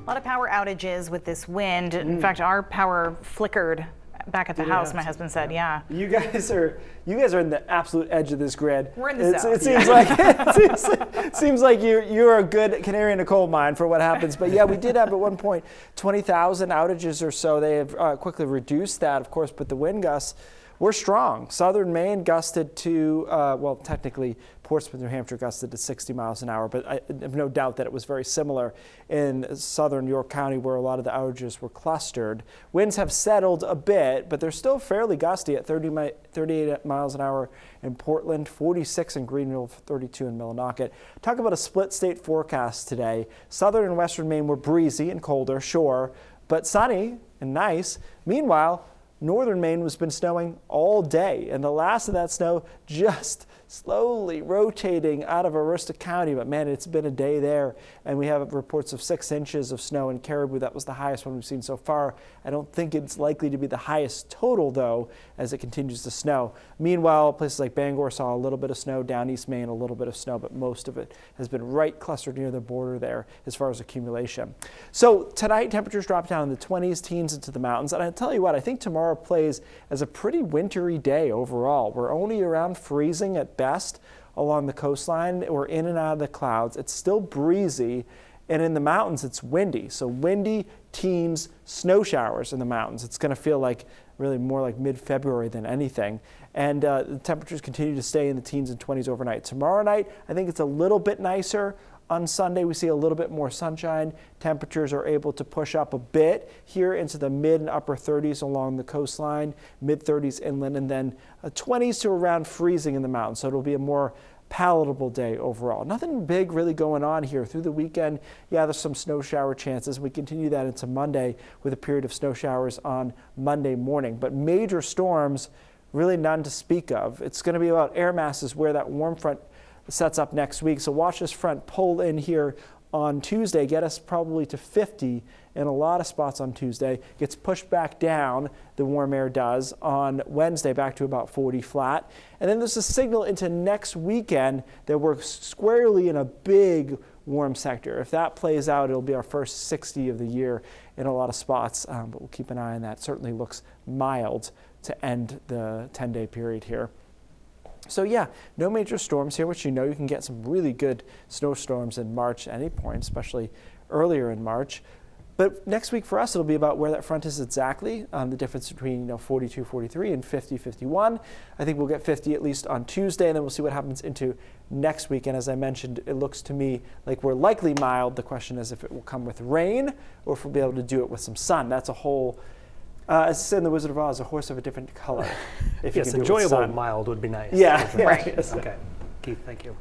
A lot of power outages with this wind. In fact, our power flickered back at the house, my husband said, yeah. You guys are in the absolute edge of this grid. We're in the zone. It seems like you're a good canary in a coal mine for what happens. But yeah, we did have at one point 20,000 outages or so. They have quickly reduced that, of course, but the wind gusts were strong. Southern Maine gusted to, well, technically Portsmouth, New Hampshire gusted to 60 miles an hour, but I have no doubt that it was very similar in southern York County where a lot of the outages were clustered. Winds have settled a bit, but they're still fairly gusty at 38 miles an hour in Portland, 46 in Greenville, 32 in Millinocket. Talk about a split state forecast today. Southern and western Maine were breezy and colder, sure, but sunny and nice. Meanwhile, northern Maine has been snowing all day, and the last of that snow just slowly rotating out of Aroostook County. But man, it's been a day there, and we have reports of 6 inches of snow in Caribou. That was the highest one we've seen so far. I don't think it's likely to be the highest total, though, as it continues to snow. Meanwhile, places like Bangor saw a little bit of snow, down East Maine a little bit of snow, but most of it has been right clustered near the border there as far as accumulation. So tonight, temperatures drop down in the 20s, teens into the mountains, and I tell you what, I think tomorrow plays as a pretty wintry day overall. We're only around freezing at best along the coastline. We're in and out of the clouds. It's still breezy, and in the mountains it's windy. So windy, teens, snow showers in the mountains. It's going to feel like really more like mid-February than anything. And the temperatures continue to stay in the teens and 20s overnight. Tomorrow night, I think it's a little bit nicer. On Sunday, we see a little bit more sunshine. Temperatures are able to push up a bit here into the mid and upper 30s along the coastline, mid 30s inland, and then 20s to around freezing in the mountains. So it'll be a more palatable day overall. Nothing big really going on here through the weekend. Yeah, there's some snow shower chances. We continue that into Monday with a period of snow showers on Monday morning. But major storms, really none to speak of. It's going to be about air masses where that warm front sets up next week. So watch this front pull in here on Tuesday, get us probably to 50 in a lot of spots on Tuesday. Gets pushed back down, the warm air does, on Wednesday back to about 40 flat. And then there's a signal into next weekend that we're squarely in a big warm sector. If that plays out, it'll be our first 60 of the year in a lot of spots, but we'll keep an eye on that. Certainly looks mild to end the 10-day period here. So yeah, no major storms here, which you know you can get some really good snowstorms in March at any point, especially earlier in March. But next week for us, it'll be about where that front is exactly, the difference between 42, 43 and 50, 51. I think we'll get 50 at least on Tuesday, and then we'll see what happens into next week. And as I mentioned, it looks to me like we're likely mild. The question is if it will come with rain or if we'll be able to do it with some sun. That's a whole... as I said in The Wizard of Oz, a horse of a different color. If yes, enjoyable mild would be nice. Yeah. Right. Okay. Keith, thank you.